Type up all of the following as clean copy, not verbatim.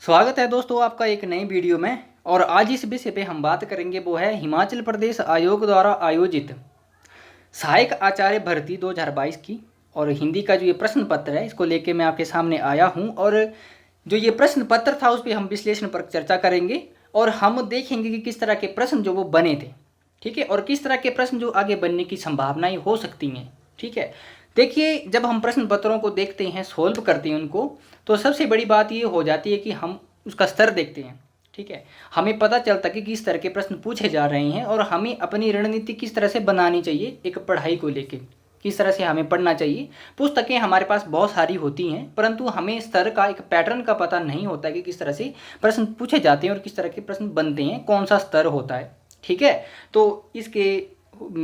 स्वागत है दोस्तों आपका एक नई वीडियो में। और आज इस विषय पे हम बात करेंगे वो है हिमाचल प्रदेश आयोग द्वारा आयोजित सहायक आचार्य भर्ती 2022 की। और हिंदी का जो ये प्रश्न पत्र है इसको लेके मैं आपके सामने आया हूँ। और जो ये प्रश्न पत्र था उस पर हम विश्लेषण पर चर्चा करेंगे और हम देखेंगे कि किस तरह के प्रश्न जो वो बने थे, ठीक है, और किस तरह के प्रश्न जो आगे बनने की संभावनाएं हो सकती हैं, ठीक है। देखिए, जब हम प्रश्न पत्रों को देखते हैं, सोल्व करते हैं उनको, तो सबसे बड़ी बात ये हो जाती है कि हम उसका स्तर देखते हैं, ठीक है। हमें पता चलता है कि किस तरह के प्रश्न पूछे जा रहे हैं और हमें अपनी रणनीति किस तरह से बनानी चाहिए एक पढ़ाई को लेके, किस तरह से हमें पढ़ना चाहिए। पुस्तकें हमारे पास बहुत सारी होती हैं, परंतु हमें स्तर का एक पैटर्न का पता नहीं होता कि किस तरह से प्रश्न पूछे जाते हैं और किस तरह के प्रश्न बनते हैं, कौन सा स्तर होता है, ठीक है। तो इसके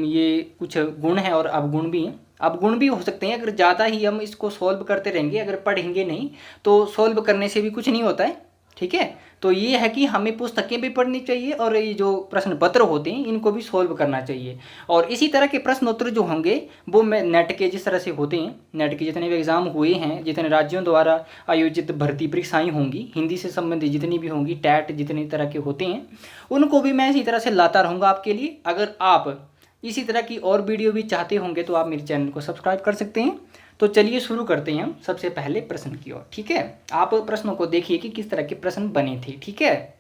ये कुछ गुण हैं और अवगुण भी हैं। अवगुण भी हो सकते हैं अगर ज़्यादा ही हम इसको सॉल्व करते रहेंगे, अगर पढ़ेंगे नहीं तो सॉल्व करने से भी कुछ नहीं होता है, ठीक है। तो ये है कि हमें पुस्तकें भी पढ़नी चाहिए और ये जो प्रश्न पत्र होते हैं इनको भी सॉल्व करना चाहिए। और इसी तरह के प्रश्न उत्तर जो होंगे वो मैं नेट के जिस तरह से होते हैं, नेट के जितने भी एग्ज़ाम हुए हैं, जितने राज्यों द्वारा आयोजित भर्ती परीक्षाएं होंगी, हिंदी से संबंधित जितनी भी होंगी, टैट जितनी तरह के होते हैं, उनको भी मैं इसी तरह से लाता रहूँगा आपके लिए। अगर आप इसी तरह की और वीडियो भी चाहते होंगे तो आप मेरे चैनल को सब्सक्राइब कर सकते हैं। तो चलिए शुरू करते हैं हम सबसे पहले प्रश्न की ओर, ठीक है। आप प्रश्नों को देखिए कि किस तरह के प्रश्न बने थे, ठीक है।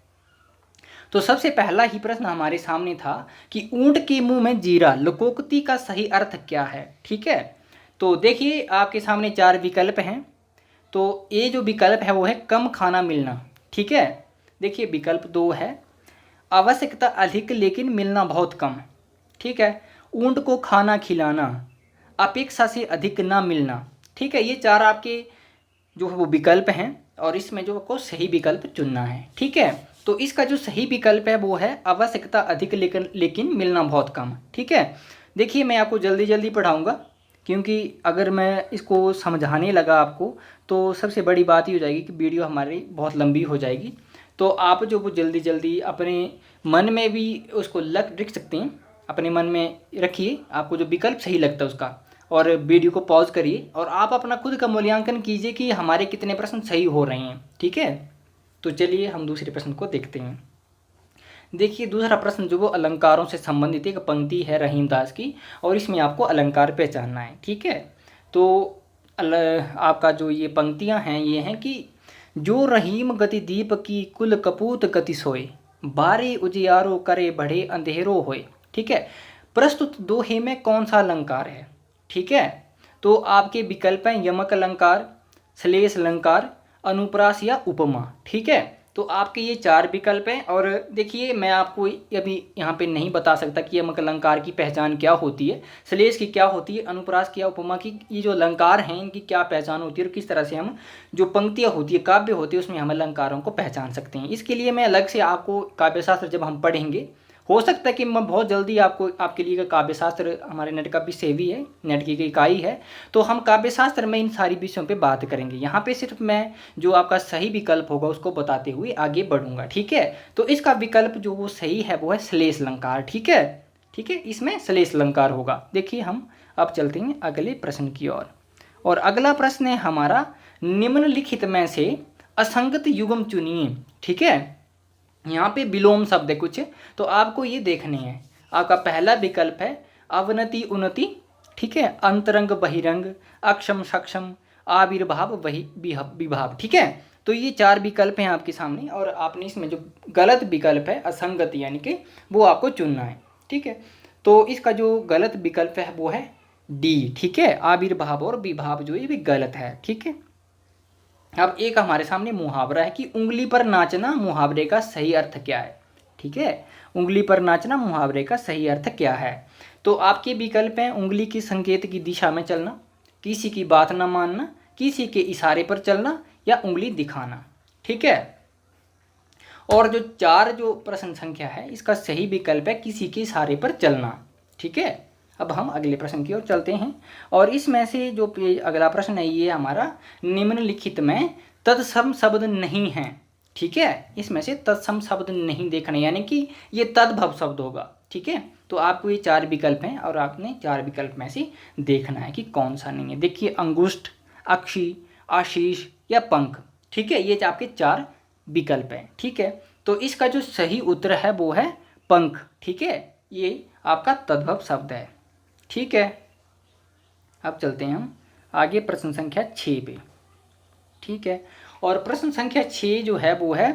तो सबसे पहला ही प्रश्न हमारे सामने था कि ऊंट के मुंह में जीरा लोकोक्ति का सही अर्थ क्या है, ठीक है। तो देखिए, आपके सामने 4 विकल्प हैं। तो ये जो विकल्प है वो है कम खाना मिलना, ठीक है। देखिए, विकल्प 2 है आवश्यकता अधिक लेकिन मिलना बहुत कम, ठीक है। ऊंट को खाना खिलाना, अपेक्षा से अधिक ना मिलना, ठीक है। ये 4 आपके जो है वो विकल्प हैं और इसमें जो आपको सही विकल्प चुनना है, ठीक है। तो इसका जो सही विकल्प है वो है आवश्यकता अधिक लेकिन मिलना बहुत कम, ठीक है। देखिए, मैं आपको जल्दी जल्दी पढ़ाऊँगा क्योंकि अगर मैं इसको समझाने लगा आपको तो सबसे बड़ी बात ये हो जाएगी कि वीडियो हमारी बहुत लंबी हो जाएगी। तो आप जो वो जल्दी जल्दी अपने मन में भी उसको लिख सकते हैं, अपने मन में रखिए आपको जो विकल्प सही लगता है उसका, और वीडियो को पॉज करिए और आप अपना खुद का मूल्यांकन कीजिए कि हमारे कितने प्रश्न सही हो रहे हैं, ठीक है। तो चलिए हम दूसरे प्रश्न को देखते हैं। देखिए, दूसरा प्रश्न जो वो अलंकारों से संबंधित एक पंक्ति है रहीमदास की और इसमें आपको अलंकार पहचानना है, ठीक है। तो आपका जो ये पंक्तियां हैं ये हैं कि जो रहीम गति दीप की कुल कपूत गति सोए, बारे उजियारो करे बढ़े अंधेरो होए, ठीक है। प्रस्तुत दोहे में कौन सा अलंकार है, ठीक है। तो आपके विकल्प हैं यमक अलंकार, श्लेष अलंकार, अनुप्रास या उपमा, ठीक है। तो आपके ये 4 विकल्प हैं। और देखिए, मैं आपको अभी यहाँ पे नहीं बता सकता कि यमक अलंकार की पहचान क्या होती है, श्लेष की क्या होती है, अनुप्रास की या उपमा की, ये जो अलंकार हैं इनकी क्या पहचान होती है और किस तरह से हम जो पंक्तियाँ होती है, काव्य होती है, उसमें हम अलंकारों को पहचान सकते हैं। इसके लिए मैं अलग से आपको काव्यशास्त्र जब हम पढ़ेंगे, हो सकता है कि मैं बहुत जल्दी आपको आपके लिए काव्यशास्त्र, हमारे नेट का विषय भी है, नेट की इकाई है, तो हम काव्यशास्त्र में इन सारी विषयों पे बात करेंगे। यहाँ पे सिर्फ मैं जो आपका सही विकल्प होगा उसको बताते हुए आगे बढ़ूंगा, ठीक है। तो इसका विकल्प जो वो सही है वो है श्लेष अलंकार, ठीक है, ठीक है, इसमें श्लेष अलंकार होगा। देखिए, हम अब चलते हैं अगले प्रश्न की ओर। और अगला प्रश्न है हमारा निम्नलिखित में से असंगत युग्म चुनिए, ठीक है। यहाँ पे विलोम शब्द है कुछ, तो आपको ये देखने हैं। आपका पहला विकल्प है अवनति उन्नति, ठीक है, अंतरंग बहिरंग, अक्षम सक्षम, आविर्भाव वही विभाव, ठीक है। तो ये 4 विकल्प हैं आपके सामने और आपने इसमें जो गलत विकल्प है असंगत यानी कि वो आपको चुनना है, ठीक है। तो इसका जो गलत विकल्प है वो है डी, ठीक है, आविर्भाव और विभाव जो ये भी गलत है, ठीक है। अब एक हमारे सामने मुहावरा है कि उंगली पर नाचना मुहावरे का सही अर्थ क्या है, ठीक है। उंगली पर नाचना मुहावरे का सही अर्थ क्या है। तो आपके विकल्प हैं उंगली की संकेत की दिशा में चलना, किसी की बात ना मानना, किसी के इशारे पर चलना या उंगली दिखाना, ठीक है। और जो 4 जो प्रश्न संख्या है इसका सही विकल्प है किसी के इशारे पर चलना, ठीक है। अब हम अगले प्रश्न की ओर चलते हैं और इसमें से जो अगला प्रश्न है ये हमारा निम्नलिखित में तत्सम शब्द नहीं है, ठीक है। इसमें से तत्सम शब्द नहीं देखना यानी कि ये तद्भव शब्द होगा, ठीक है। तो आपको ये 4 विकल्प हैं और आपने 4 विकल्प में से देखना है कि कौन सा नहीं है। देखिए, अंगुष्ठ, अक्षी, आशीष या पंख, ठीक है, ये आपके 4 विकल्प है। ठीक है, तो इसका जो सही उत्तर है वो है पंख। ठीक है, ये आपका तद्भव शब्द है। ठीक है, अब चलते हैं हम आगे प्रश्न संख्या 6 पे। ठीक है, और प्रश्न संख्या 6 जो है वो है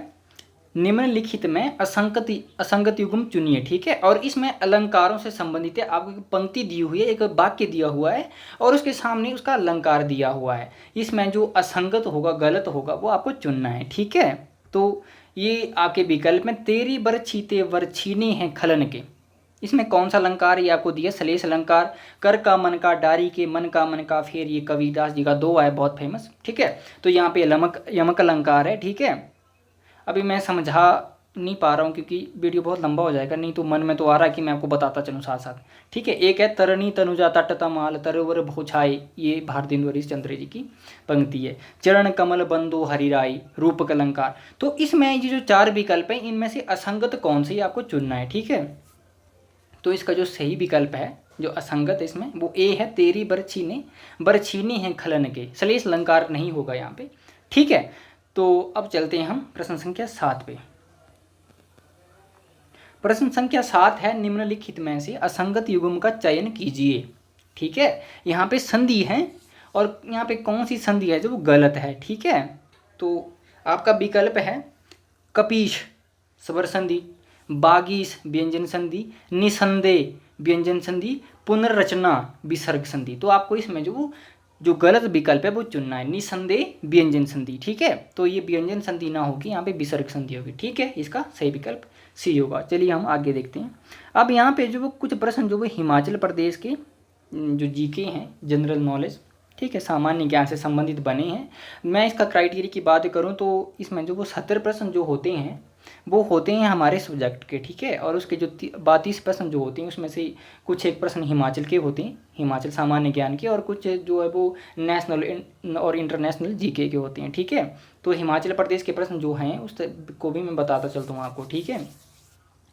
निम्नलिखित में असंगत युग्म चुनिए। ठीक है, और इसमें अलंकारों से संबंधित है। आपको एक पंक्ति दी हुई है, एक वाक्य दिया हुआ है और उसके सामने उसका अलंकार दिया हुआ है। इसमें जो असंगत होगा, गलत होगा, वो आपको चुनना है। ठीक है, तो ये आपके विकल्प में तेरी बरछी ते वरछीने हैं खलन के, इसमें कौन सा अलंकार ये आपको दिया? सलेश अलंकार। कर का मन का, डारी के मन का फेर, ये कबीरदास जी का दो है बहुत फेमस। ठीक है, तो यहाँ पे यमक अलंकार है। ठीक है, अभी मैं समझा नहीं पा रहा हूँ क्योंकि वीडियो बहुत लंबा हो जाएगा, नहीं तो मन में तो आ रहा है कि मैं आपको बताता चलूँ साथ साथ। ठीक है, एक है तरनी तनुजा तट तमाल तरोवर भोछाए, ये भारतेंदु चंद्र जी की पंक्ति है। चरण कमल बंदो हरिराई, रूपक अलंकार। तो इसमें ये जो 4 विकल्प हैं इनमें से असंगत कौन से आपको चुनना है। ठीक है, तो इसका जो सही विकल्प है जो असंगत है इसमें वो ए है, तेरी बरछीने हैं खलन के, सलेश अलंकार नहीं होगा यहाँ पे। ठीक है, तो अब चलते हैं हम प्रश्न संख्या 7 पे। प्रश्न संख्या 7 है निम्नलिखित में से असंगत युग्म का चयन कीजिए। ठीक है, यहाँ पे संधि है और यहाँ पे कौन सी संधि है जो वो गलत है। ठीक है, तो आपका विकल्प है कपीश स्वर संधि, बागीश व्यंजन संधि, निसंदेह व्यंजन संधि, पुनर्रचना विसर्ग संधि। तो आपको इसमें जो गलत विकल्प है वो चुनना है, निसंदेह व्यंजन संधि। ठीक है, तो ये व्यंजन संधि ना होगी, यहाँ पे विसर्ग संधि होगी। ठीक है, इसका सही विकल्प सी होगा। चलिए हम आगे देखते हैं। अब यहाँ पे जो कुछ प्रश्न जो वो हिमाचल प्रदेश के जो जीके हैं, जनरल नॉलेज, ठीक है, सामान्य ज्ञान से संबंधित बने हैं। मैं इसका क्राइटेरिया की बात करूँ तो इसमें जो वो 70 प्रश्न जो होते हैं वो होते हैं हमारे सब्जेक्ट के। ठीक है, और उसके जो 32 प्रश्न जो होते हैं उसमें से कुछ एक प्रश्न हिमाचल के होते हैं, हिमाचल सामान्य ज्ञान के, और कुछ जो है वो नेशनल और इंटरनेशनल जीके के होते हैं। ठीक है, तो हिमाचल प्रदेश के प्रश्न जो हैं उस को भी मैं बताता चलता हूँ आपको। ठीक है,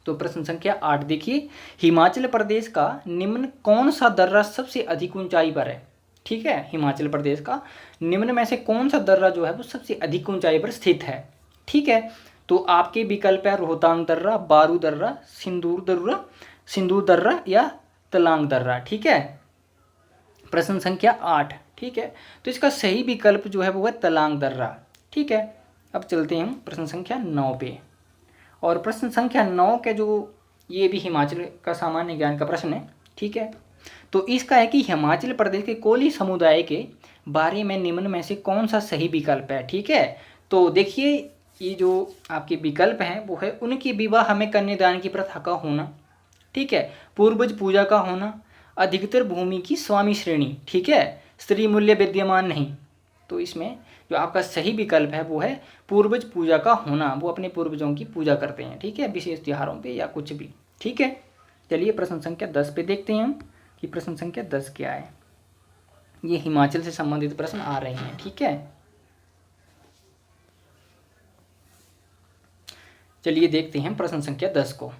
तो प्रश्न संख्या 8 देखिए, हिमाचल प्रदेश का निम्न कौन सा दर्रा सबसे अधिक ऊंचाई पर है? ठीक है, हिमाचल प्रदेश का निम्न में से कौन सा दर्रा जो है वो सबसे अधिक ऊंचाई पर स्थित है? ठीक है, तो आपके विकल्प है रोहतांग दर्रा, बारू दर्रा, सिंदूर दर्रा या तलांग दर्रा। ठीक है, प्रश्न संख्या 8। ठीक है, तो इसका सही विकल्प जो है वो है तलांग दर्रा। ठीक है, अब चलते हैं हम प्रश्न संख्या 9 पे। और प्रश्न संख्या 9 के जो ये भी हिमाचल का सामान्य ज्ञान का प्रश्न है। ठीक है, तो इसका है कि हिमाचल प्रदेश के कोली समुदाय के बारे में निम्न में से कौन सा सही विकल्प है? ठीक है, तो देखिए ये जो आपके विकल्प हैं वो है उनके विवाह में कन्यादान की प्रथा का होना। ठीक है, पूर्वज पूजा का होना, अधिकतर भूमि की स्वामी श्रेणी। ठीक है, स्त्री मूल्य विद्यमान नहीं। तो इसमें जो आपका सही विकल्प है वो है पूर्वज पूजा का होना, वो अपने पूर्वजों की पूजा करते हैं। ठीक है, विशेष त्योहारों पे या कुछ भी। ठीक है, चलिए प्रश्न संख्या 10 पे देखते हैं हम कि प्रश्न संख्या 10 क्या है। ये हिमाचल से संबंधित प्रश्न आ रहे हैं। ठीक है, चलिए देखते हैं प्रश्न संख्या 10 को।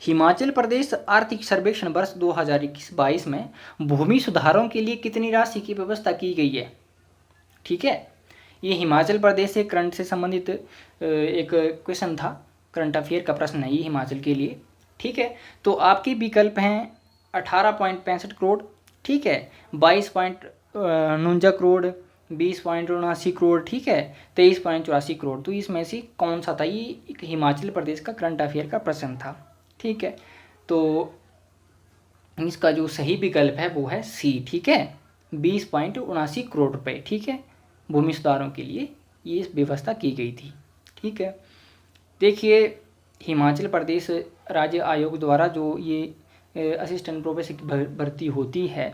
हिमाचल प्रदेश आर्थिक सर्वेक्षण वर्ष 2021-22 में भूमि सुधारों के लिए कितनी राशि की व्यवस्था की गई है? ठीक है, ये हिमाचल प्रदेश से करंट से संबंधित एक क्वेश्चन था, करंट अफेयर का प्रश्न है ये हिमाचल के लिए। ठीक है, तो आपके विकल्प हैं 18.65 करोड़, ठीक है, 22.49 करोड़, 20.79 करोड़, ठीक है, 23.84 करोड़। तो इसमें से कौन सा था? ये एक हिमाचल प्रदेश का करंट अफेयर का प्रश्न था। ठीक है, तो इसका जो सही विकल्प है वो है सी। ठीक है, 20.79 करोड़ रुपए, ठीक है, भूमि सुधारों के लिए ये व्यवस्था की गई थी। ठीक है, देखिए हिमाचल प्रदेश राज्य आयोग द्वारा जो ये असिस्टेंट प्रोफेसर की भर्ती होती है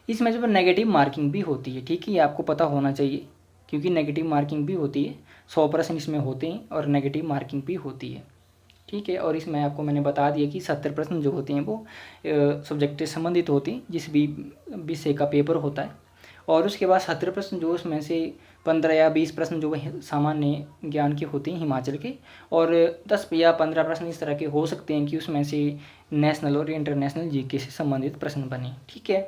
इसमें जो नेगेटिव मार्किंग भी होती है। ठीक है, ये आपको पता होना चाहिए क्योंकि नेगेटिव मार्किंग भी होती है, 100% इसमें होते हैं और नेगेटिव मार्किंग भी होती है। ठीक है, और इसमें आपको मैंने बता दिया कि 70 प्रश्न जो होते हैं वो सब्जेक्ट से संबंधित होते हैं, जिस भी विषय का पेपर होता है, और उसके बाद 70 प्रश्न जो उसमें से 15 या 20 प्रश्न जो सामान्य ज्ञान के होते हैं हिमाचल के, और 10 या 15 प्रश्न इस तरह के हो सकते हैं कि उसमें से नेशनल और इंटरनेशनल जीके से संबंधित प्रश्न बने। ठीक है,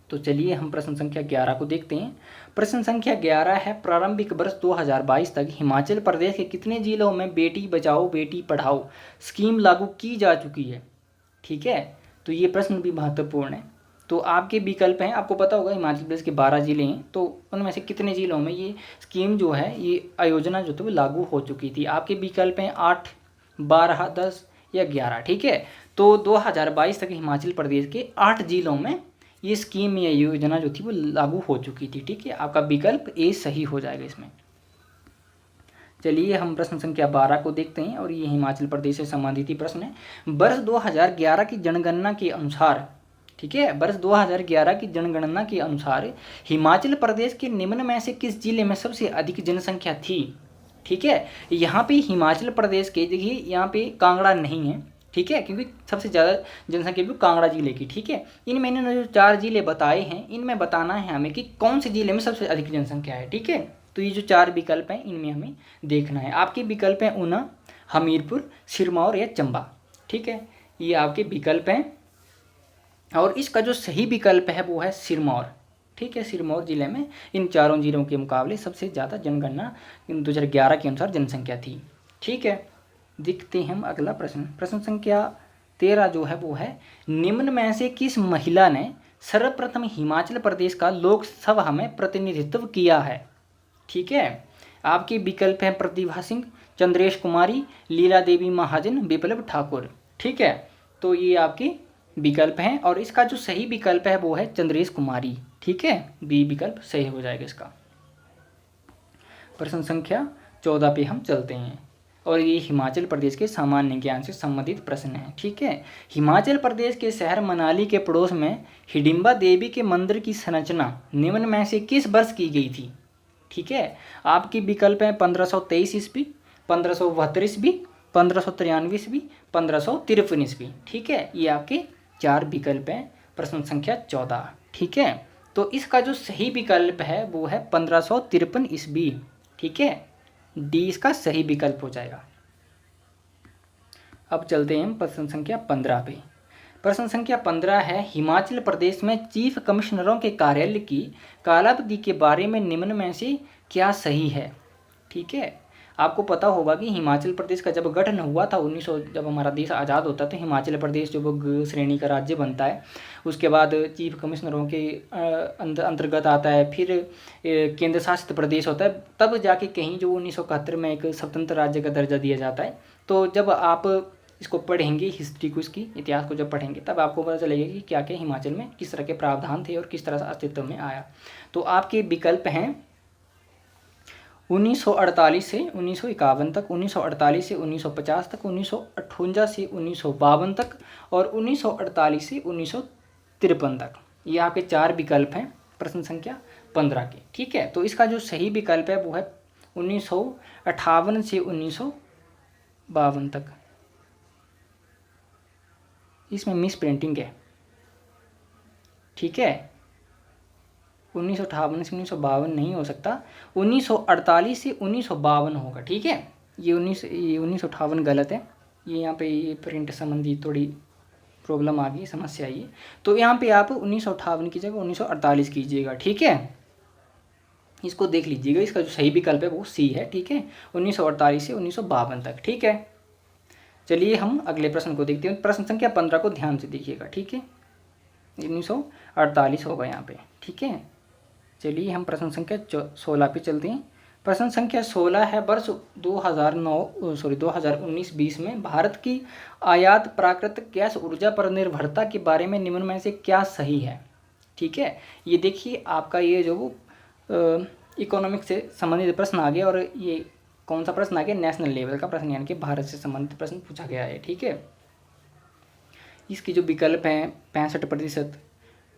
तो चलिए हम प्रश्न संख्या 11 को देखते हैं। प्रश्न संख्या 11 है, प्रारंभिक वर्ष 2022 तक हिमाचल प्रदेश के कितने जिलों में बेटी बचाओ बेटी पढ़ाओ स्कीम लागू की जा चुकी है। ठीक है, तो ये प्रश्न भी महत्वपूर्ण है। तो आपके विकल्प हैं, आपको पता होगा हिमाचल प्रदेश के 12 जिले हैं, तो उनमें से कितने जिलों में ये स्कीम जो है, ये आयोजना जो थी वो लागू हो चुकी थी। आपके विकल्प हैं 8, 12, 10 या 11। ठीक है, तो 2022 तक हिमाचल प्रदेश के 8 जिलों में ये स्कीम या योजना जो थी वो लागू हो चुकी थी। ठीक है, आपका विकल्प ए सही हो जाएगा इसमें। चलिए हम प्रश्न संख्या 12 को देखते हैं और ये हिमाचल प्रदेश से संबंधित ही प्रश्न है। वर्ष 2011 की जनगणना के अनुसार, ठीक है, वर्ष 2011 की जनगणना के अनुसार हिमाचल प्रदेश के निम्न में से किस जिले में सबसे अधिक जनसंख्या थी। ठीक है, यहाँ पे हिमाचल प्रदेश के, देखिए यहाँ पे कांगड़ा नहीं है, ठीक है, क्योंकि सबसे ज़्यादा जनसंख्या भी कांगड़ा जिले की। ठीक है, इन मैंने जो 4 जिले बताए हैं इनमें बताना है हमें कि कौन से जिले में सबसे अधिक जनसंख्या है। ठीक है, तो ये जो 4 विकल्प हैं इनमें हमें देखना है। आपके विकल्प हैं ऊना, हमीरपुर, सिरमौर या चंबा। ठीक है, ये आपके विकल्प हैं और इसका जो सही विकल्प है वो है सिरमौर। ठीक है, सिरमौर जिले में इन चारों जिलों के मुकाबले सबसे ज़्यादा जनगणना 2011 के अनुसार जनसंख्या थी। ठीक है, देखते हैं हम अगला प्रश्न। प्रश्न संख्या 13 जो है वो है, निम्न में से किस महिला ने सर्वप्रथम हिमाचल प्रदेश का लोकसभा में प्रतिनिधित्व किया है। ठीक है, आपके विकल्प हैं प्रतिभा सिंह, चंद्रेश कुमारी, लीला देवी महाजन, विप्लव ठाकुर। ठीक है, तो ये आपके विकल्प हैं और इसका जो सही विकल्प है वो है चंद्रेश कुमारी। ठीक है, बी विकल्प सही हो जाएगा इसका। प्रश्न संख्या 14 पे हम चलते हैं और ये हिमाचल प्रदेश के सामान्य ज्ञान से संबंधित प्रश्न है। ठीक है, हिमाचल प्रदेश के शहर मनाली के पड़ोस में हिडिंबा देवी के मंदिर की संरचना निम्न में से किस वर्ष की गई थी। ठीक है, आपके विकल्प हैं 1523 ईस्वी, 1572 ईस्वी, 1593 ईस्वी, 1553 ईस्वी। ठीक है, ये आपके 4 विकल्प हैं प्रश्न संख्या 14। ठीक है, तो इसका जो सही विकल्प है वो है 1553 ईस्वी। ठीक है, डी इसका सही विकल्प हो जाएगा। अब चलते हैं प्रश्न संख्या 15 पे। प्रश्न संख्या 15 है, हिमाचल प्रदेश में चीफ कमिश्नरों के कार्यालय की कालावधि के बारे में निम्न में से क्या सही है। ठीक है, आपको पता होगा कि हिमाचल प्रदेश का जब गठन हुआ था 1900, जब हमारा देश आज़ाद होता है तो हिमाचल प्रदेश जो वो श्रेणी का राज्य बनता है, उसके बाद चीफ कमिश्नरों के अंतर्गत आता है, फिर केंद्र शासित प्रदेश होता है, तब जाके कहीं जो 1971 में एक स्वतंत्र राज्य का दर्जा दिया जाता है। तो जब आप इसको पढ़ेंगे, हिस्ट्री को, इसकी इतिहास को जब पढ़ेंगे तब आपको पता चलेगा कि क्या क्या हिमाचल में किस तरह के प्रावधान थे और किस तरह से अस्तित्व में आया। तो आपके विकल्प हैं 1948 से 1951 तक, 1948 से 1950 तक, 1958 से 1952 तक और 1948 से 1953 तक। ये आपके 4 विकल्प हैं प्रश्न संख्या 15 के। ठीक है, तो इसका जो सही विकल्प है वो है 1958 से 1952 तक। इसमें मिस प्रिंटिंग है। ठीक है, 1958 से 1952 नहीं हो सकता, 1948 से 1952 होगा। ठीक है, ये 1958 गलत है, ये यहाँ पे ये प्रिंट संबंधी थोड़ी प्रॉब्लम आ गई, समस्या आई है। तो यहाँ पे आप 1958 की जगह 1948 कीजिएगा। ठीक है, इसको देख लीजिएगा, इसका जो सही विकल्प है वो सी है। ठीक है, 1948 से 1952 तक। ठीक है, चलिए हम अगले प्रश्न को देखते हैं। प्रश्न संख्या 15 को ध्यान से देखिएगा। ठीक है, 1948 होगा यहाँ पे। ठीक है, चलिए हम प्रश्न संख्या 16 पे चलते हैं। प्रश्न संख्या 16 है, वर्ष 2019-20 में भारत की आयात प्राकृतिक गैस ऊर्जा पर निर्भरता के बारे में निम्न में से क्या सही है। ठीक है, ये देखिए आपका ये जो इकोनॉमिक्स से संबंधित प्रश्न आ गया और ये कौन सा प्रश्न आ गया, नेशनल लेवल का प्रश्न, यानी कि भारत से संबंधित प्रश्न पूछा गया है। ठीक है, इसके जो विकल्प हैं 65%,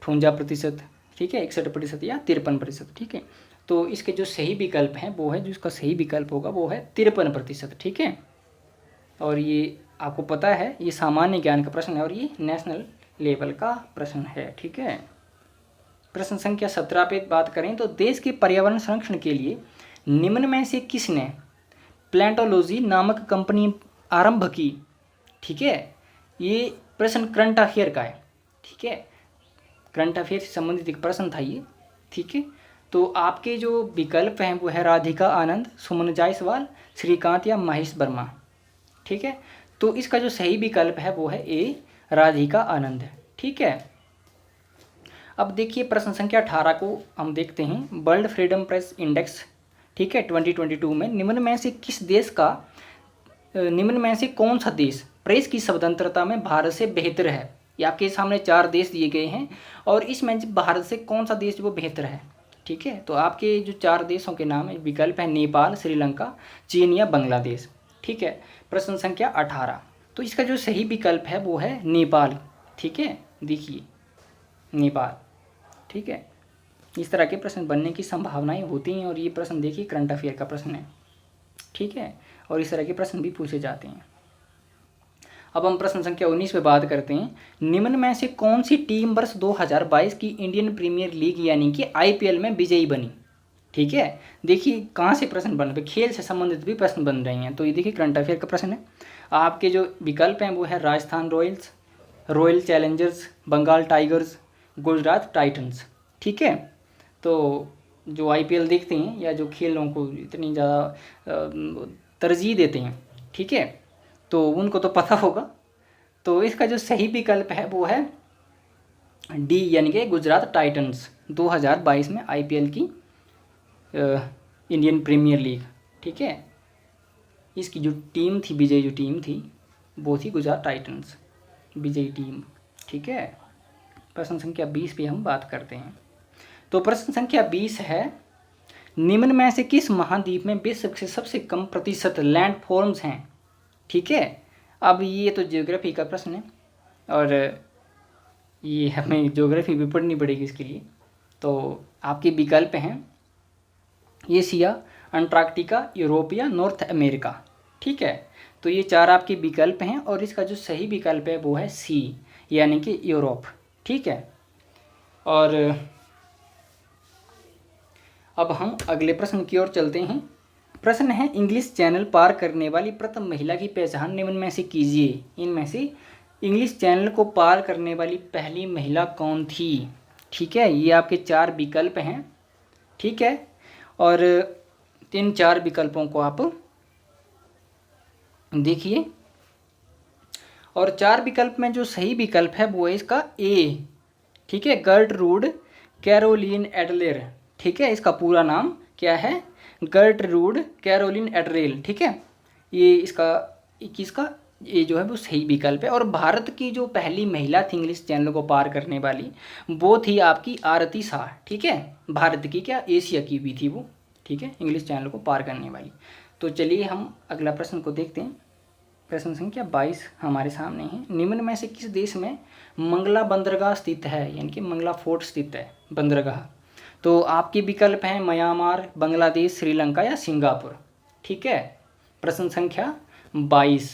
58%, ठीक है, 61% या 53%। ठीक है, तो इसके जो सही विकल्प हैं वो है, जो इसका सही विकल्प होगा वो है 53%। ठीक है, और ये आपको पता है ये सामान्य ज्ञान का प्रश्न है और ये नेशनल लेवल का प्रश्न है। ठीक है, प्रश्न संख्या 17 पे बात करें तो देश के पर्यावरण संरक्षण के लिए निम्न में से किसने प्लांटोलॉजी नामक कंपनी आरंभ की। ठीक है, ये प्रश्न करंट अफेयर का है। ठीक है, करंट अफेयर से संबंधित एक प्रश्न था ये, ठीक है। तो आपके जो विकल्प हैं वो है राधिका आनंद, सुमन जायसवाल, श्रीकांत या महेश वर्मा, ठीक है। तो इसका जो सही विकल्प है वो है ए, राधिका आनंद, ठीक है। अब देखिए प्रश्न संख्या 18 को हम देखते हैं। वर्ल्ड फ्रीडम प्रेस इंडेक्स, ठीक है, 2022 में निम्न में से कौन सा देश प्रेस की स्वतंत्रता में भारत से बेहतर है। ये आपके सामने 4 देश दिए गए हैं और इसमें भारत से कौन सा देश वो बेहतर है, ठीक है। तो आपके जो 4 देशों के नाम है, विकल्प है नेपाल, श्रीलंका, चीन या बांग्लादेश, ठीक है। प्रश्न संख्या 18, तो इसका जो सही विकल्प है वो है नेपाल, ठीक है। देखिए नेपाल, ठीक है। इस तरह के प्रश्न बनने की संभावनाएं होती हैं और ये प्रश्न देखिए करंट अफेयर का प्रश्न है, ठीक है। और इस तरह के प्रश्न भी पूछे जाते हैं। अब हम प्रश्न संख्या 19 पे बात करते हैं। निम्न में से कौन सी टीम वर्ष 2022 की इंडियन प्रीमियर लीग यानी कि आईपीएल में विजयी बनी, ठीक है। देखिए कहाँ से प्रश्न बन रहे, खेल से संबंधित भी प्रश्न बन रहे हैं। तो ये देखिए करंट अफेयर का प्रश्न है। आपके जो विकल्प हैं वो है Rajasthan Royals, Royal Challengers, Bengal Tigers, Gujarat Titans, ठीक है। तो जो आईपीएल देखते हैं या जो खेलों को इतनी ज़्यादा तरजीह देते हैं, ठीक है, तो उनको तो पता होगा। तो इसका जो सही विकल्प है वो है डी, यानी कि गुजरात टाइटंस 2022 में आईपीएल की इंडियन प्रीमियर लीग, ठीक है। इसकी जो टीम थी, विजयी जो टीम थी वो थी गुजरात टाइटंस, विजयी टीम, ठीक है। प्रश्न संख्या 20 पे हम बात करते हैं। तो प्रश्न संख्या 20 है, निम्न में से किस महाद्वीप में विश्व से सबसे कम प्रतिशत लैंडफॉर्म्स हैं, ठीक है। अब ये तो ज्योग्राफी का प्रश्न है और ये हमें ज्योग्राफी भी पढ़नी पड़ेगी इसके लिए। तो आपके विकल्प हैं एशिया, अंटार्कटिका, यूरोप या नॉर्थ अमेरिका, ठीक है। तो ये 4 आपके विकल्प हैं और इसका जो सही विकल्प है वो है सी, यानी कि यूरोप, ठीक है। और अब हम अगले प्रश्न की ओर चलते हैं। प्रश्न है, इंग्लिश चैनल पार करने वाली प्रथम महिला की पहचान निम्न में से कीजिए। इनमें से इंग्लिश चैनल को पार करने वाली पहली महिला कौन थी, ठीक है। ये आपके 4 विकल्प हैं, ठीक है। और इन 4 विकल्पों को आप देखिए और 4 विकल्प में जो सही विकल्प है वो है इसका ए, ठीक है, गर्टरूड कैरोलिन एडलेर, ठीक है। इसका पूरा नाम क्या है, गर्टरूड कैरोलिन एडरेल, ठीक है। ये इसका 21 का ये जो है वो सही विकल्प है। और भारत की जो पहली महिला थी इंग्लिश चैनल को पार करने वाली वो थी आपकी आरती शाह, ठीक है। भारत की क्या, एशिया की भी थी वो, ठीक है, इंग्लिश चैनल को पार करने वाली। तो चलिए हम अगला प्रश्न को देखते हैं। प्रश्न संख्या 22 हमारे सामने है। निम्न में से किस देश में मंगला बंदरगाह स्थित है, यानी कि मंगला फोर्ट स्थित है, बंदरगाह। तो आपके विकल्प हैं म्यांमार, बांग्लादेश, श्रीलंका या सिंगापुर, ठीक है। प्रश्न संख्या 22,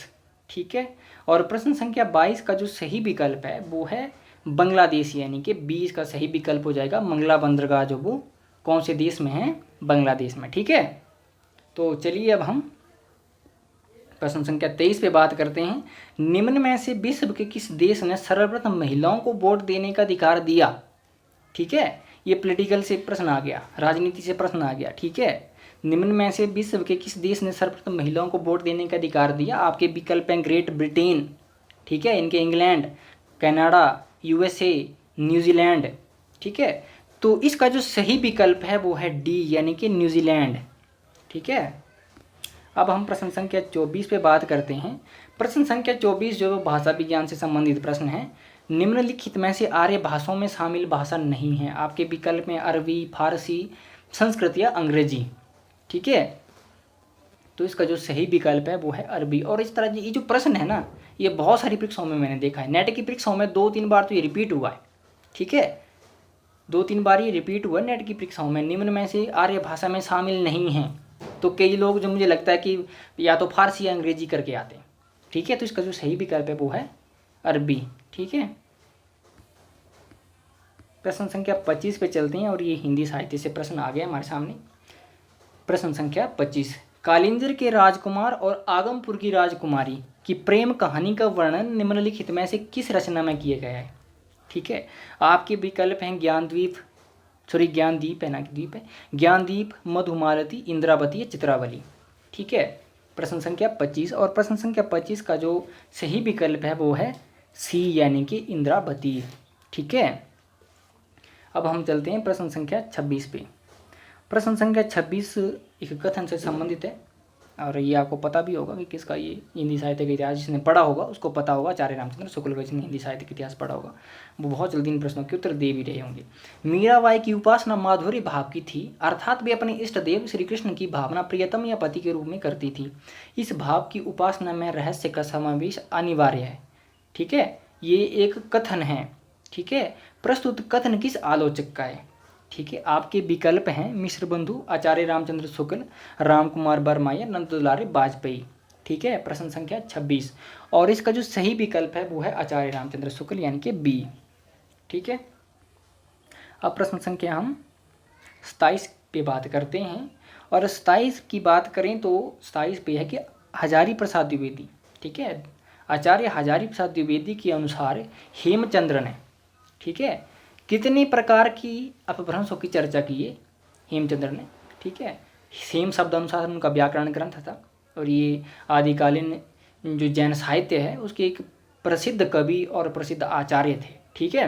ठीक है। और प्रश्न संख्या 22 का जो सही विकल्प है वो है बांग्लादेश, यानी कि 20 का सही विकल्प हो जाएगा मंगला बंदरगाह, जो वो कौन से देश में है, बांग्लादेश में, ठीक है। तो चलिए अब हम प्रश्न संख्या 23 पे बात करते हैं। निम्न में से विश्व के किस देश ने सर्वप्रथम महिलाओं को वोट देने का अधिकार दिया, ठीक है। ये पॉलिटिकल से प्रश्न आ गया, राजनीति से प्रश्न आ गया, ठीक है। निम्न में से विश्व के किस देश ने सर्वप्रथम महिलाओं को वोट देने का अधिकार दिया। आपके विकल्प हैं ग्रेट ब्रिटेन, ठीक है, इनके इंग्लैंड, कनाडा, यूएसए, न्यूजीलैंड, ठीक है। तो इसका जो सही विकल्प है वो है डी, यानी कि न्यूजीलैंड, ठीक है। अब हम प्रश्न संख्या 24 पे बात करते हैं। प्रश्न संख्या 24 जो भाषा विज्ञान से संबंधित प्रश्न है। निम्नलिखित में से आर्य भाषाओं में शामिल भाषा नहीं है। आपके विकल्प में अरबी, फारसी, संस्कृत या अंग्रेजी, ठीक है। तो इसका जो सही विकल्प है वो है अरबी। और इस तरह ये जो प्रश्न है ना, ये बहुत सारी परीक्षाओं में मैंने देखा है, नेट की परीक्षाओं में 2-3 बार तो ये रिपीट हुआ है, ठीक है, 2-3 बार ये रिपीट हुआ नेट की परीक्षाओं में। निम्न में से आर्य भाषा में शामिल नहीं है। तो कई लोग जो मुझे लगता है कि या तो फारसी या अंग्रेजी करके आते हैं, ठीक है। तो इसका जो सही विकल्प है वो है अरबी, ठीक है। प्रश्न संख्या 25 पे चलते हैं और ये हिंदी साहित्य से प्रश्न आ गया हमारे सामने। प्रश्न संख्या 25, कालिंजर के राजकुमार और आगमपुर की राजकुमारी की प्रेम कहानी का वर्णन निम्नलिखित में से किस रचना में किया गया है, ठीक है। आपके विकल्प हैं ज्ञानद्वीप, सॉरी ज्ञानदीप है ना कि द्वीप है, ज्ञानदीप, मधुमालती, इंद्रावती या चित्रावली। ठीक है, प्रश्न संख्या 25। और प्रश्न संख्या 25 का जो सही विकल्प है वो है सी यानी कि इंद्रावती। ठीक है, अब हम चलते हैं प्रश्न संख्या 26 पे। प्रश्न संख्या 26 एक कथन से संबंधित है और ये आपको पता भी होगा कि किसका, ये हिंदी साहित्य का इतिहास जिसने पढ़ा होगा उसको पता होगा, आचार्य रामचंद्र शुक्ल का जिसने हिंदी साहित्य का इतिहास पढ़ा होगा वो बहुत जल्दी इन प्रश्नों के उत्तर दे भी रहे होंगे। मीराबाई की उपासना माधुर्य भाव की थी, अर्थात वे अपने इष्ट देव श्री कृष्ण की भावना प्रियतम या पति के रूप में करती थी। इस भाव की उपासना में रहस्य का समावेश अनिवार्य है। ठीक है, ये एक कथन है। ठीक है, प्रस्तुत कथन किस आलोचक का है? ठीक है, आपके विकल्प हैं मिश्र बंधु, आचार्य रामचंद्र शुक्ल, राम कुमार वर्मा या नंद दुलारी वाजपेयी। ठीक है, प्रश्न संख्या 26 और इसका जो सही विकल्प है वो है आचार्य रामचंद्र शुक्ल यानी कि बी। ठीक है, अब प्रश्न संख्या हम 27 पे बात करते हैं और 27 की बात करें तो 27 पे है कि हजारी प्रसाद द्विवेदी। ठीक है, आचार्य हजारी प्रसाद द्विवेदी के अनुसार हेमचंद्र ने, ठीक है, कितने प्रकार की अपभ्रंशों की चर्चा की है हेमचंद्र ने। ठीक है, हेम शब्द अनुसार उनका व्याकरण ग्रंथ था और ये आदिकालीन जो जैन साहित्य है उसके एक प्रसिद्ध कवि और प्रसिद्ध आचार्य थे। ठीक है,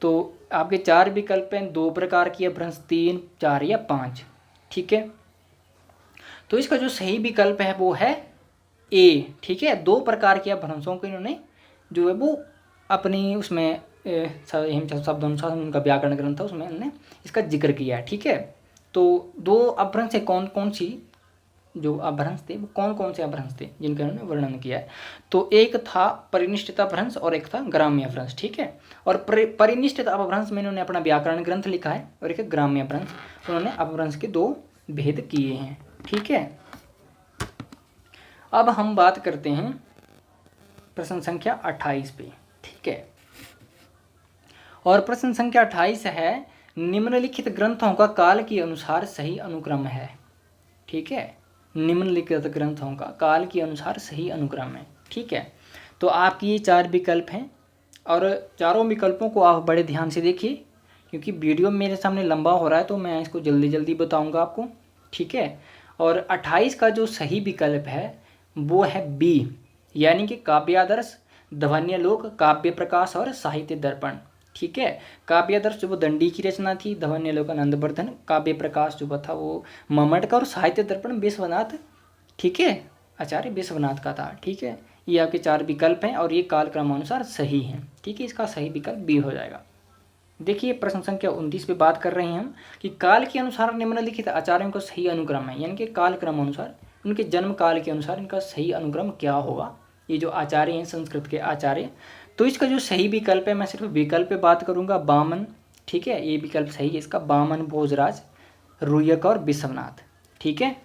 तो आपके 4 विकल्प हैं, 2 प्रकार की अपभ्रंश, 3, 4 या 5। ठीक है, तो इसका जो सही विकल्प है वो है ए। ठीक है, 2 प्रकार के अपभ्रंशों को इन्होंने जो है वो अपनी उसमें हेमचंद्र शब्द अनुसार उनका व्याकरण ग्रंथ था उसमें उन्होंने इसका जिक्र किया है। ठीक है, तो 2 अपभ्रंश से कौन कौन सी जो अपभ्रंश थे वो कौन कौन से अपभ्रंश थे जिनका उन्होंने वर्णन किया है? तो एक था परिनिष्ठित अपभ्रंश और एक था ग्राम्य अपभ्रंश। ठीक है, और परिनिष्ठित अपभ्रंश में इन्होंने अपना व्याकरण ग्रंथ लिखा है और एक ग्राम्य अपभ्रंश, उन्होंने अपभ्रंश के 2 भेद किए हैं। ठीक है, अब हम बात करते हैं प्रश्न संख्या 28 पे। ठीक है, और प्रश्न संख्या 28 है निम्नलिखित ग्रंथों का काल के अनुसार सही अनुक्रम है। ठीक है, निम्नलिखित ग्रंथों का काल के अनुसार सही अनुक्रम है। ठीक है, तो आपकी ये 4 विकल्प हैं और चारों विकल्पों को आप बड़े ध्यान से देखिए क्योंकि वीडियो मेरे सामने लंबा हो रहा है तो मैं इसको जल्दी जल्दी बताऊंगा आपको। ठीक है, और 28 का जो सही विकल्प है वो है बी यानी कि काव्यादर्श, ध्वन्यालोक, काव्य प्रकाश और साहित्य दर्पण। ठीक है, काव्यादर्श जो वो दंडी की रचना थी, ध्वन्यालोक नंदवर्धन, काव्य प्रकाश जो था वो मम्मट का और साहित्य दर्पण विश्वनाथ, ठीक है, आचार्य विश्वनाथ का था। ठीक है, ये आपके 4 विकल्प हैं और ये कालक्रमानुसार सही हैं। ठीक है, इसका सही विकल्प बी हो जाएगा। देखिए प्रश्न संख्या 29 पे बात कर रहे हैं हम कि काल के अनुसार निम्नलिखित आचार्यों का सही अनुक्रम है, यानी कि कालक्रम अनुसार उनके जन्म काल के अनुसार इनका सही अनुक्रम क्या होगा। ये जो आचार्य हैं संस्कृत के आचार्य, तो इसका जो सही विकल्प है मैं सिर्फ विकल्प पे बात करूंगा, बामन। ठीक है, ये विकल्प सही है इसका, बामन, भोजराज, रुयक और विश्वनाथ। ठीक है,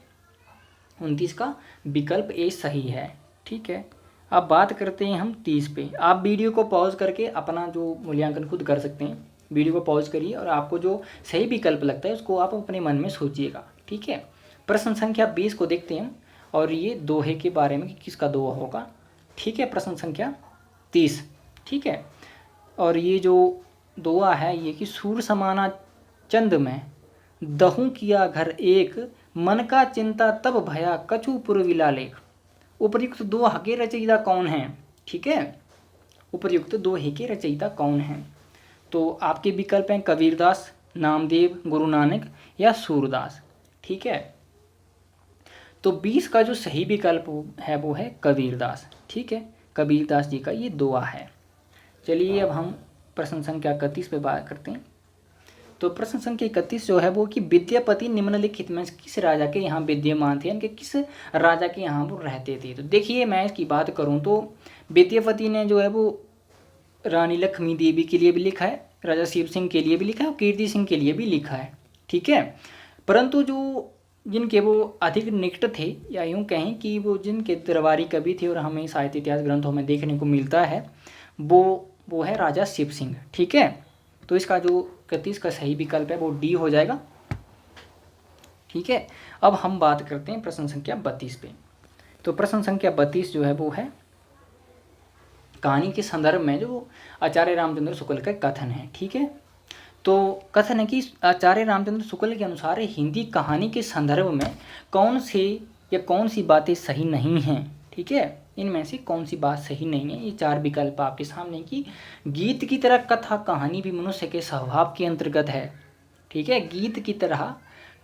29 का विकल्प ए सही है। ठीक है, अब बात करते हैं हम 30 पे। आप वीडियो को पॉज करके अपना जो मूल्यांकन खुद कर सकते हैं। वीडियो को पॉज करिए और आपको जो सही विकल्प लगता है उसको आप अपने मन में सोचिएगा। ठीक है, प्रश्न संख्या 20 को देखते हैं और ये दोहे के बारे में कि किसका दोहा होगा। ठीक है, प्रश्न संख्या 30। ठीक है, और ये जो दोहा है ये कि सूर समाना चंद में दहू किया घर एक, मन का चिंता तब भया कछु पुरविला लेख। उपर्युक्त दोहा के रचयिता कौन है? ठीक है, उपर्युक्त दोहे के रचयिता कौन है? तो आपके विकल्प हैं कबीरदास, नामदेव, गुरु नानक या सूरदास। ठीक है, तो 20 का जो सही विकल्प है वो है कबीरदास। ठीक है, कबीरदास जी का ये दोहा है। चलिए अब हम प्रश्न संख्या 31 पे बात करते हैं। तो प्रश्न संख्या 31 जो है वो कि विद्यापति निम्नलिखित में किस राजा के यहाँ विद्यमान थे, यानी कि किस राजा के यहाँ वो रहते थे। तो देखिए मैं इसकी बात करूँ तो विद्यापति ने जो है वो रानी लक्ष्मी देवी के लिए भी लिखा है, राजा शिव सिंह के लिए भी लिखा है और कीर्ति सिंह के लिए भी लिखा है। ठीक है, परंतु जो जिनके वो अधिक निकट थे या यूँ कहें कि वो जिनके दरबारी कवि थे और हमें साहित्य इतिहास ग्रंथों में देखने को मिलता है वो है राजा शिव सिंह। ठीक है, तो इसका जो 31 का सही विकल्प है वो डी हो जाएगा। ठीक है, अब हम बात करते हैं प्रश्न संख्या 32 पे। तो प्रश्न संख्या 32 जो है वो है कहानी के संदर्भ में जो आचार्य रामचंद्र शुक्ल का कथन है। ठीक है, तो कथन है कि आचार्य रामचंद्र शुक्ल के अनुसार हिंदी कहानी के संदर्भ में कौन से या कौन सी बातें सही नहीं हैं। ठीक है, इनमें से कौन सी बात सही नहीं है, ये 4 विकल्प आपके सामने कि गीत की तरह कथा कहानी भी मनुष्य के स्वभाव के अंतर्गत है। ठीक है, गीत की तरह